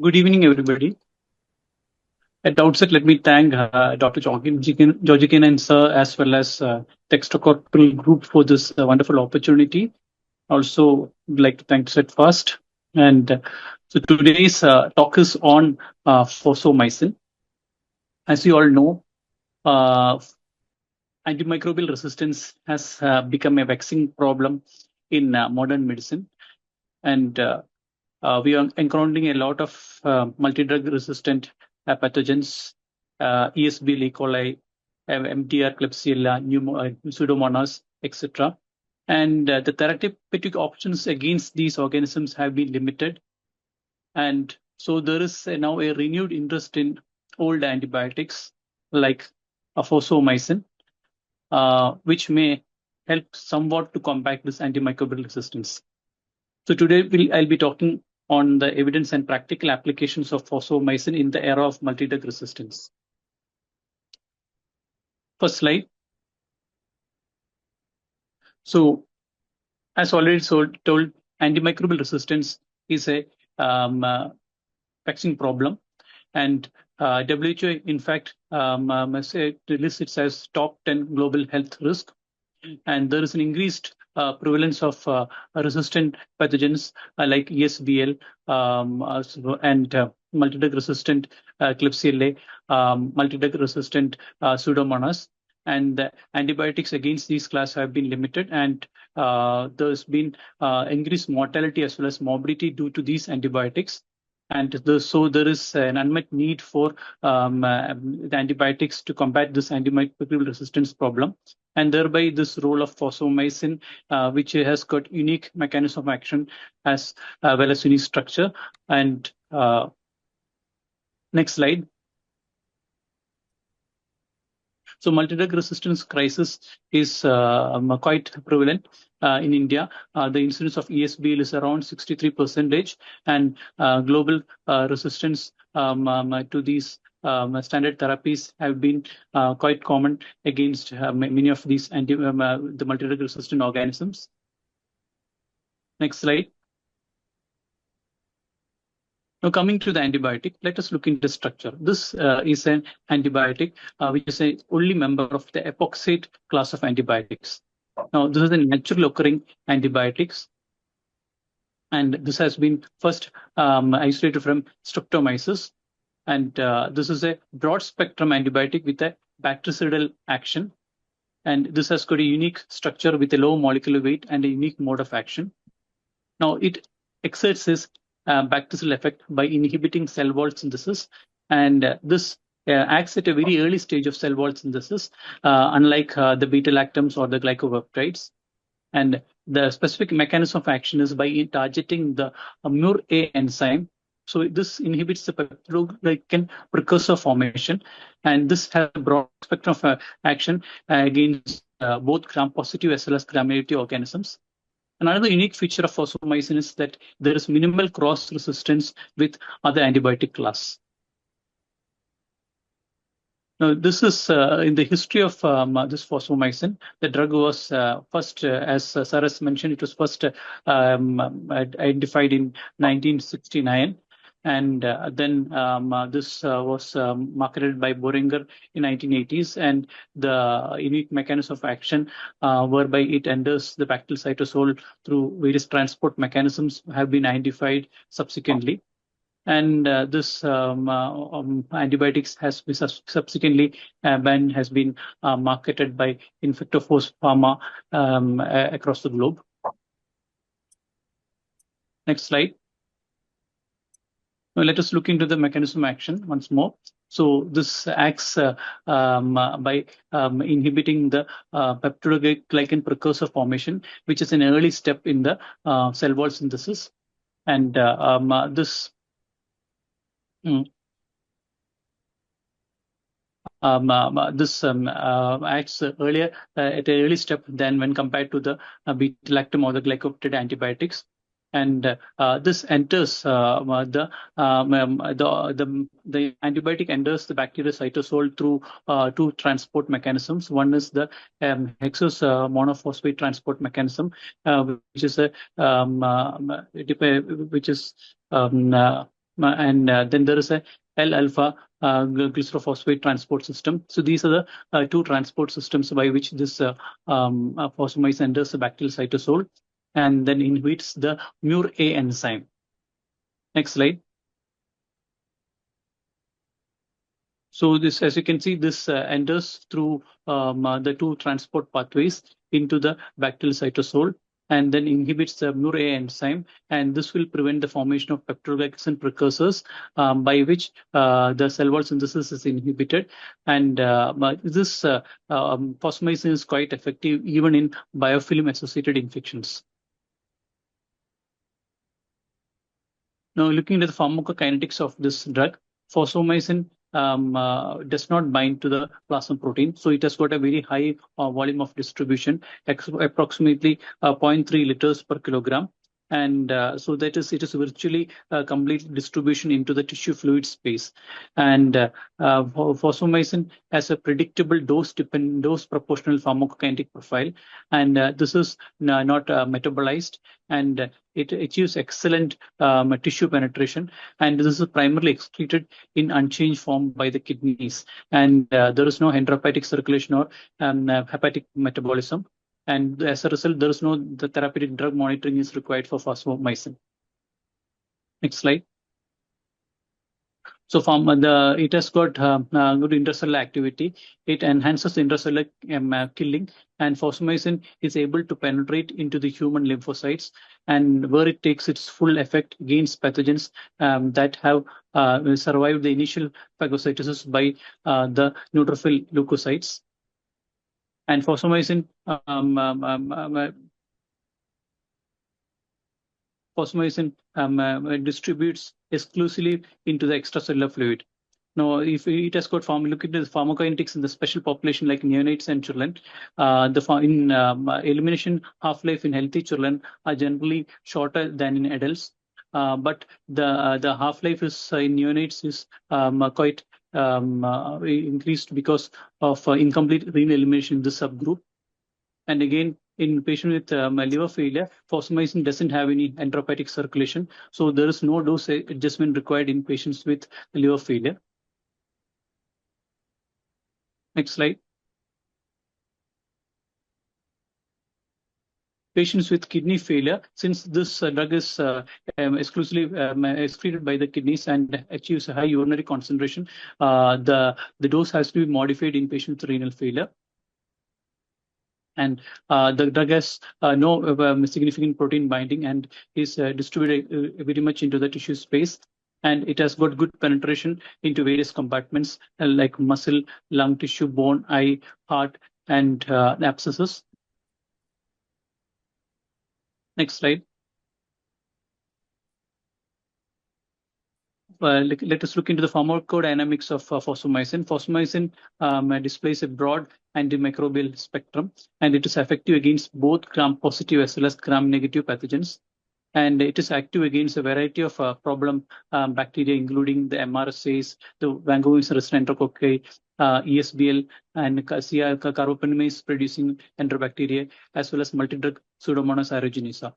Good evening, everybody. At the outset, let me thank Dr. Georgikin and Sir, as well as the extracorporeal group for this wonderful opportunity. Also, would like to thank Set Fast. And so today's talk is on fosfomycin. As you all know, uh, antimicrobial resistance has become a vexing problem in modern medicine. And we are encountering a lot of multidrug resistant pathogens, ESB, E. coli, MTR, Klebsiella, Pseudomonas, etc. And the therapeutic options against these organisms have been limited. And so there is now a renewed interest in old antibiotics like fosfomycin, which may help somewhat to combat this antimicrobial resistance. So today I'll be talking on the evidence and practical applications of fosfomycin in the era of multidrug resistance. First slide. So as already told, antimicrobial resistance is a vexing problem, and WHO in fact lists it as top 10 global health risk, and there is an increased prevalence of resistant pathogens like ESBL and multidrug resistant Klebsiella, multidrug resistant Pseudomonas, and the antibiotics against these class have been limited, and there's been increased mortality as well as morbidity due to these antibiotics. And so there is an unmet need for the antibiotics to combat this antimicrobial resistance problem, and thereby this role of fosfomycin, which has got unique mechanism of action as well as unique structure. And next slide. So multidrug resistance crisis is quite prevalent in India. The incidence of ESBL is around 63%, and global resistance to these standard therapies have been quite common against many of these the multidrug resistant organisms. Next slide. Now coming to the antibiotic, let us look into the structure. This is an antibiotic which is a only member of the epoxide class of antibiotics. Now this is a naturally occurring antibiotics, and this has been first isolated from Streptomyces, and this is a broad spectrum antibiotic with a bactericidal action, and this has got a unique structure with a low molecular weight and a unique mode of action. Now it exerts its bactericidal effect by inhibiting cell wall synthesis, and this acts at a very early stage of cell wall synthesis, unlike the beta-lactams or the glycopeptides. And the specific mechanism of action is by targeting the MUR-A enzyme. So this inhibits the peptidoglycan precursor formation, and this has a broad spectrum of action against both gram-positive as well as gram-negative organisms. Another unique feature of fosfomycin is that there is minimal cross-resistance with other antibiotic class. Now, this is in the history of this fosfomycin. The drug was first, as Saras mentioned, it was first identified in 1969. And then this was marketed by Boehringer in 1980s, and the unique mechanism of action whereby it enters the bacterial cytosol through various transport mechanisms have been identified subsequently. And this antibiotics has been subsequently has been marketed by Infectophos Pharma across the globe. Next slide. Now let us look into the mechanism of action once more. So this acts by inhibiting the peptidoglycan precursor formation, which is an early step in the cell wall synthesis. And this acts earlier at an early step than when compared to the beta-lactam or the glycopeptide antibiotics. And this enters the antibiotic enters the bacterial cytosol through two transport mechanisms. One is the hexose monophosphate transport mechanism, which is a and then there is a L-alpha glycerophosphate transport system. So these are the two transport systems by which this phosphomycin enters the bacterial cytosol and then inhibits the mur-A enzyme. Next slide. So this, as you can see, this enters through the two transport pathways into the bacterial cytosol and then inhibits the mur-A enzyme, and this will prevent the formation of peptidoglycan precursors by which the cell wall synthesis is inhibited. And this phosphomycin is quite effective even in biofilm-associated infections. Now, looking at the pharmacokinetics of this drug, phosphomycin does not bind to the plasma protein, so it has got a very high volume of distribution, approximately 0.3 liters per kilogram. And so that is, it is virtually a complete distribution into the tissue fluid space. And phosphomycin has a predictable dose proportional pharmacokinetic profile, and this is not metabolized, and it achieves excellent tissue penetration, and this is primarily excreted in unchanged form by the kidneys, and there is no enterohepatic circulation or hepatic metabolism, and as a result there is no the therapeutic drug monitoring is required for phosphomycin. Next slide. So from it has got good intercellular activity. It enhances intracellular killing, and phosphomycin is able to penetrate into the human lymphocytes, and where it takes its full effect against pathogens that have survived the initial phagocytosis by the neutrophil leukocytes. And phosphomycin distributes exclusively into the extracellular fluid. Now, if it has got look into the pharmacokinetics in the special population like neonates and children, elimination half-life in healthy children are generally shorter than in adults, but the half-life is in neonates is quite increased because of incomplete renal elimination in this subgroup. And again, in patient with liver failure, phosphomycin doesn't have any enterohepatic circulation, so there is no dose adjustment required in patients with liver failure. Next slide. Patients with kidney failure, since this drug is exclusively excreted by the kidneys and achieves a high urinary concentration, the dose has to be modified in patients with renal failure. And the drug has no significant protein binding and is distributed very much into the tissue space. And it has got good penetration into various compartments like muscle, lung tissue, bone, eye, heart, and abscesses. Next slide. Let us look into the pharmacodynamics of phosphomycin. Phosphomycin displays a broad antimicrobial spectrum, and it is effective against both gram-positive as well as gram-negative pathogens. And it is active against a variety of problem bacteria, including the MRSAs, the vancomycin-resistant enterococci, ESBL, and carbapenemase-producing enterobacteria, as well as multidrug Pseudomonas aeruginosa.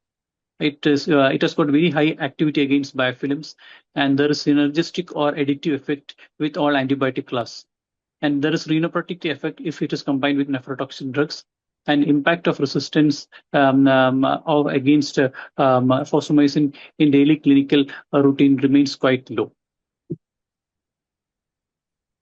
It has got very high activity against biofilms, and there is synergistic or additive effect with all antibiotic class. And there is rhinoprotective effect if it is combined with nephrotoxic drugs, and impact of resistance against phosphomycin in daily clinical routine remains quite low.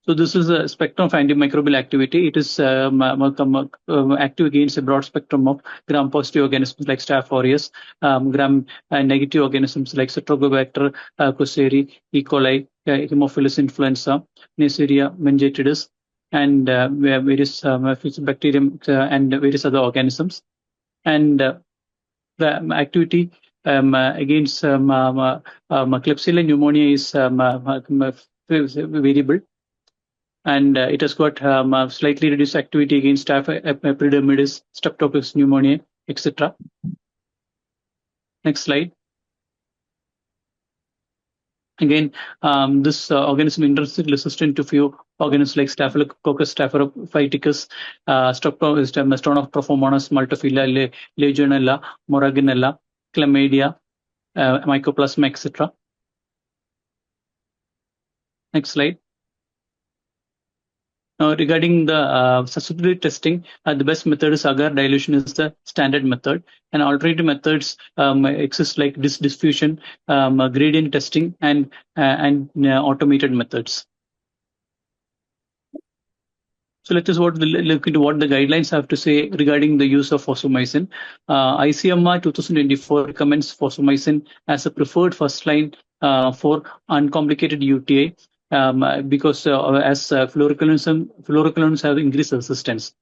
So this is a spectrum of antimicrobial activity. It is active against a broad spectrum of gram-positive organisms like Staph aureus, gram-negative organisms like Streptobacter cocceri, E. coli, Haemophilus influenza, Neisseria meningitidis, and various bacterium and various other organisms. And the activity against Klebsiella pneumoniae is variable. And it has got slightly reduced activity against Staph epidermidis, Streptococcus pneumoniae, etc. Next slide. Again, this organism intrinsically resistant to few organisms like Staphylococcus staphyrophyticus, Stronoptrophomonas, Multifida, Legionella, Moraganella, Chlamydia, Mycoplasma, etc. Next slide. Regarding the susceptibility testing, the best method is agar dilution is the standard method, and alternative methods exist like diffusion, gradient testing, and automated methods. So let us look into what the guidelines have to say regarding the use of fosfomycin. ICMR 2024 recommends fosfomycin as a preferred first line for uncomplicated UTI because as fluoroquinolones have increased resistance.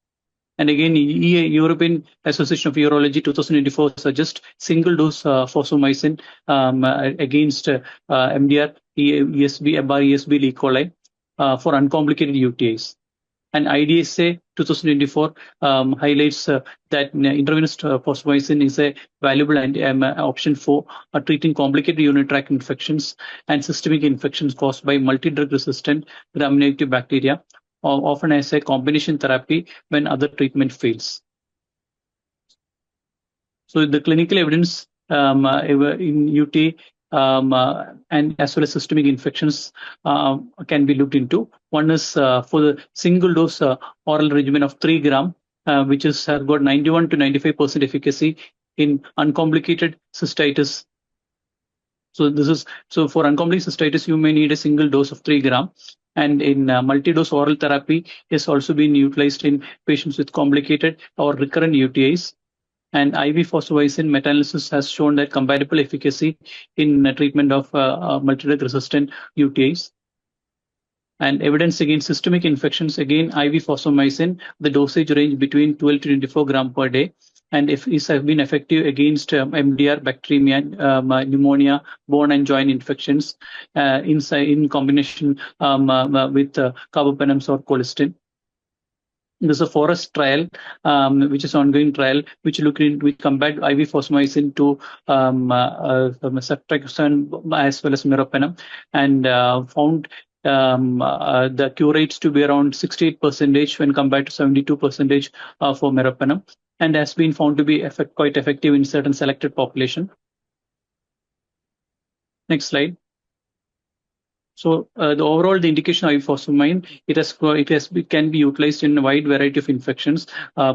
And again, European Association of Urology 2024 suggests single dose fosfomycin against MDR, ESB, ESB, E. coli for uncomplicated UTIs. And IDSA 2024 highlights that intravenous fosfomycin is a valuable option for treating complicated urinary tract infections and systemic infections caused by multidrug resistant gram-negative bacteria, often as a combination therapy when other treatment fails. So the clinical evidence in UT and as well as systemic infections can be looked into. One is for the single dose oral regimen of 3 gram, which has got 91 to 95% efficacy in uncomplicated cystitis. So for uncomplicated cystitis, you may need a single dose of 3 gram. And in multi-dose oral therapy is also being utilized in patients with complicated or recurrent UTIs. And IV fosfomycin meta-analysis has shown that comparable efficacy in treatment of multidrug resistant UTIs. And evidence against systemic infections, again, IV fosfomycin, the dosage range between 12 to 24 gram per day. And if it has been effective against MDR, bacteremia, pneumonia, bone and joint infections in combination with carbapenems or colistin. There's a FOREST trial, which is ongoing trial, which we compared IV fosfomycin to ceftriaxone as well as meropenem, and found the cure rates to be around 68% when compared to 72% for meropenem, and has been found to be quite effective in certain selected population. Next slide. So the indication of fosfomycin, it can be utilized in a wide variety of infections,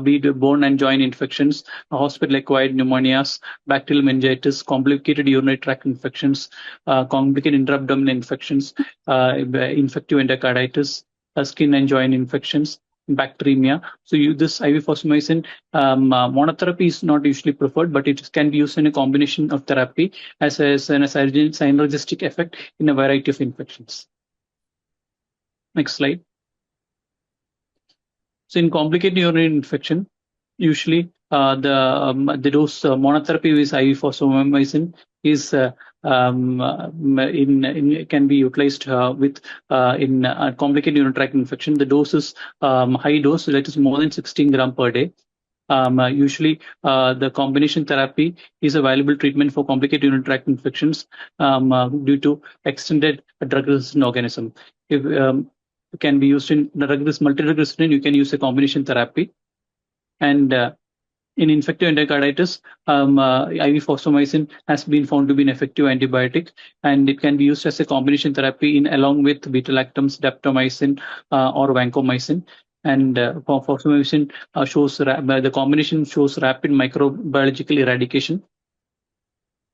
be it bone and joint infections, hospital-acquired pneumonias, bacterial meningitis, complicated urinary tract infections, complicated intra-abdominal infections, infective endocarditis, skin and joint infections, bacteremia. So this IV fosfomycin monotherapy is not usually preferred, but it can be used in a combination of therapy as a synergistic effect in a variety of infections. Next slide. So in complicated urinary infection, usually the dose monotherapy with IV fosfomycin is can be utilized with in complicated urinary tract infection. The dose is high dose, so that is more than 16 gram per day. Usually, the combination therapy is a valuable treatment for complicated urinary tract infections due to extended drug-resistant organism. If can be used in multidrug resistant, you can use a combination therapy. And in infective endocarditis, IV fosfomycin has been found to be an effective antibiotic, and it can be used as a combination therapy along with beta-lactams, daptomycin, or vancomycin. And fosfomycin shows the combination shows rapid microbiological eradication.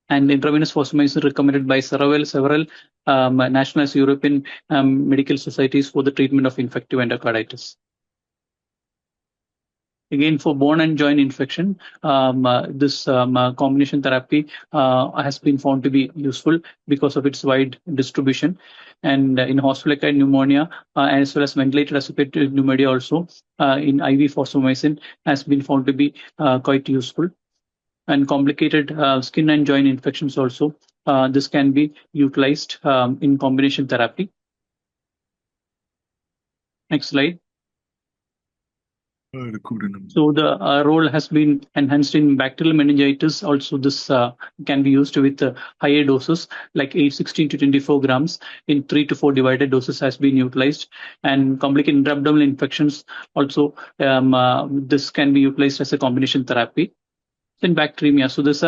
And intravenous fosfomycin recommended by several national as European medical societies for the treatment of infective endocarditis. Again, for bone and joint infection, this combination therapy has been found to be useful because of its wide distribution. And in hospital-acquired pneumonia, as well as ventilated associated pneumonia also, in IV fosfomycin has been found to be quite useful. And complicated skin and joint infections also, this can be utilized in combination therapy. Next slide. So the role has been enhanced in bacterial meningitis. Also, this can be used with higher doses, like 816 to 24 grams in 3 to 4 divided doses has been utilized. And complicated intra-abdominal infections also, this can be utilized as a combination therapy. In bacteremia, so this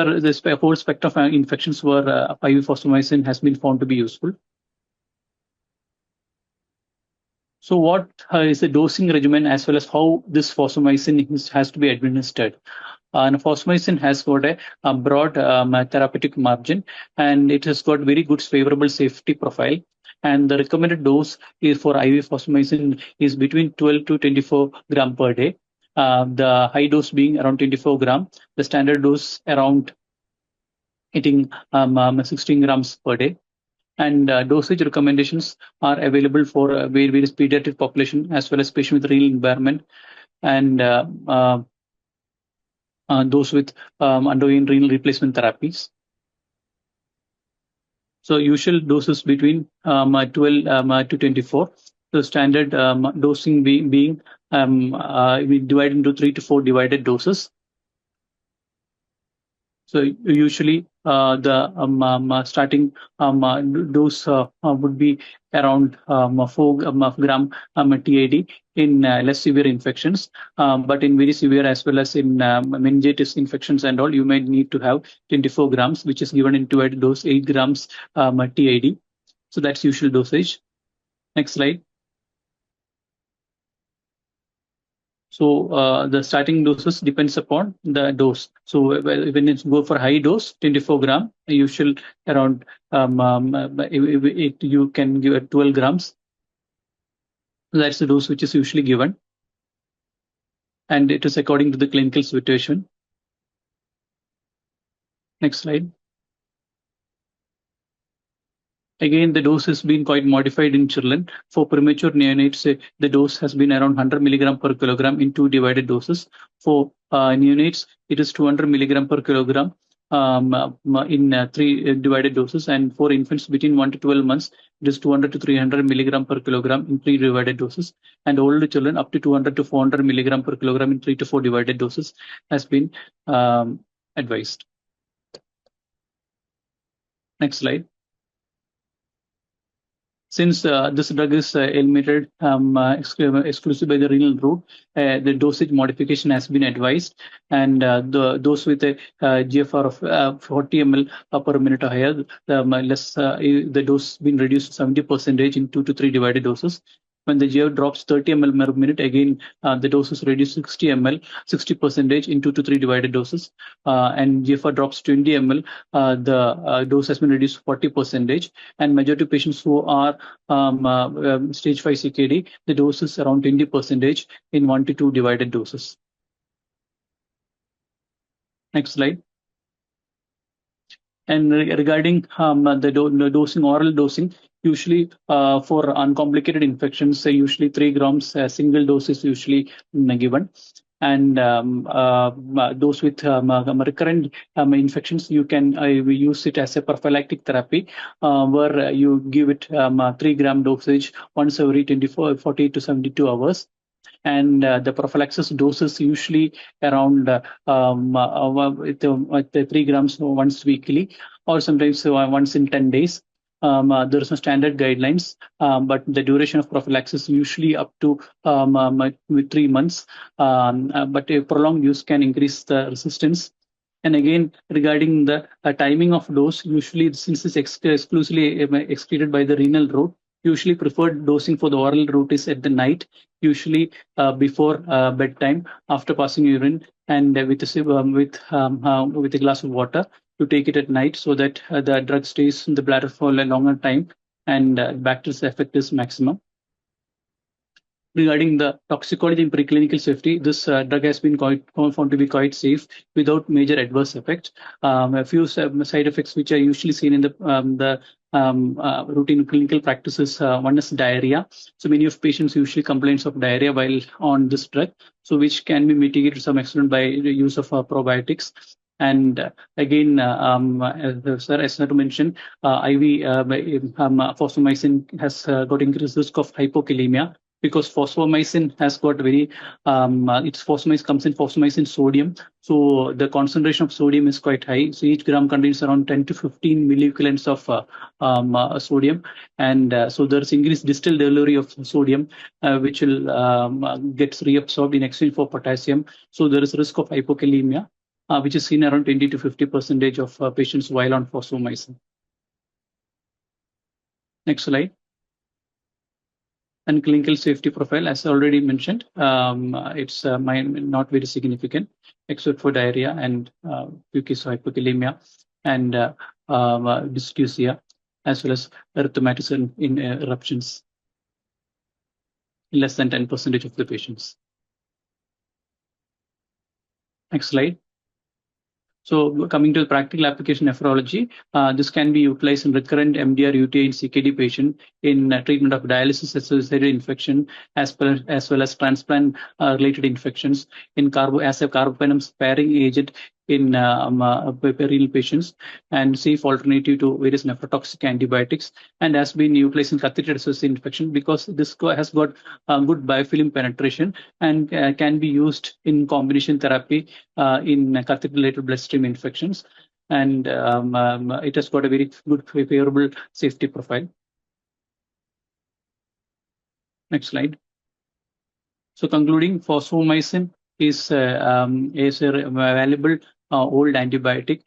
whole spectrum of infections where IV fosfomycin has been found to be useful. So what is the dosing regimen as well as how this fosfomycin has to be administered? And fosfomycin has got a broad therapeutic margin, and it has got very good favorable safety profile. And the recommended dose is for IV fosfomycin is between 12 to 24 gram per day. The high dose being around 24 gram, the standard dose around eating 16 grams per day. And dosage recommendations are available for various pediatric population as well as patients with renal impairment and those with undergoing renal replacement therapies. So usual doses between 12 to 24. The standard dosing being we divide into 3 to 4 divided doses. So usually the starting dose would be around 4 gram TID in less severe infections, but in very severe as well as in meningitis infections and all, you may need to have 24 grams, which is given in two dose 8 grams TID. So that's usual dosage. Next slide. So the starting doses depends upon the dose. So when it's go for high dose, 24 gram, usual around you can give it 12 grams. So that's the dose which is usually given, and it is according to the clinical situation. Next slide. Again, the dose has been quite modified in children. For premature neonates, the dose has been around 100 milligram per kilogram in two divided doses. For neonates, it is 200 milligram per kilogram in three divided doses. And for infants between 1 to 12 months, it is 200 to 300 milligram per kilogram in three divided doses. And older children, up to 200 to 400 milligram per kilogram in 3 to 4 divided doses has been advised. Next slide. Since this drug is eliminated exclusive by the renal route, the dosage modification has been advised, and those with a GFR of 40 ml per minute or higher, the dose been reduced to 70% in 2 to 3 divided doses. When the GFR drops 30 ml per minute, again the dose is reduced 60 ml, 60% in 2 to 3 divided doses, and GFR drops 20 ml, the dose has been reduced 40%, and majority of patients who are stage 5 CKD, the dose is around 20% in 1 to 2 divided doses. Next slide. And regarding the dosing, oral dosing, usually for uncomplicated infections, usually 3 grams single dose is usually given. And those with recurrent infections, you can use it as a prophylactic therapy, where you give it 3 gram dosage once every 48 to 72 hours. And the prophylaxis doses usually around with 3 grams once weekly, or sometimes once in 10 days. There is no standard guidelines, but the duration of prophylaxis usually up to 3 months. But a prolonged use can increase the resistance. And again, regarding the timing of dose, usually since it's exclusively excreted by the renal route, usually preferred dosing for the oral route is at the night, usually before bedtime, after passing urine, and with a glass of water to take it at night, so that the drug stays in the bladder for a longer time, and bacterial effect is maximum. Regarding the toxicology and preclinical safety, this drug has been found to be quite safe without major adverse effects. A few side effects which are usually seen in the routine clinical practices. One is diarrhea. So many of patients usually complaints of diarrhea while on this drug, so which can be mitigated to some extent by the use of probiotics. And again, as Sir mentioned, IV fosfomycin has got increased risk of hypokalemia, because fosfomycin has got very its fosfomycin comes in fosfomycin sodium, so the concentration of sodium is quite high. So each gram contains around 10 to 15 milliequivalents of sodium, and so there's increased distal delivery of sodium, which will gets reabsorbed in exchange for potassium. So there is risk of hypokalemia, which is seen around 20 to 50% of patients while on fosfomycin. Next slide. And clinical safety profile, as already mentioned, it's not very significant, except for diarrhea and mucus hypokalemia and dysgeusia, as well as erythematosus in eruptions in less than 10% of the patients. Next slide. So coming to the practical application nephrology, this can be utilized in recurrent MDR UTI in CKD patient in treatment of dialysis-associated infection as well as transplant-related infections in as a carbapenem sparing agent in renal patients, and safe alternative to various nephrotoxic antibiotics, and has been utilized in catheter-associated infection because this has got good biofilm penetration and can be used in combination therapy in catheter-related bloodstream infections, and it has got a very good favorable safety profile. Next slide. So concluding, fosfomycin is a valuable old antibiotic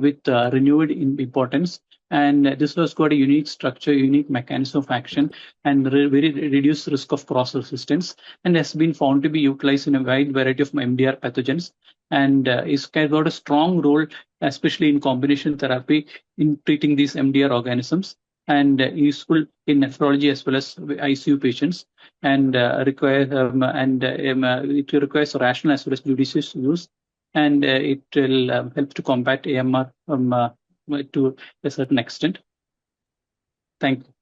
with renewed importance. And this has got a unique structure, unique mechanism of action, and very reduced risk of cross-resistance, and has been found to be utilized in a wide variety of MDR pathogens, and is got a strong role, especially in combination therapy in treating these MDR organisms, and useful in nephrology as well as ICU patients, and it requires rational as well as judicious use, and it will help to combat AMR to a certain extent. Thank you.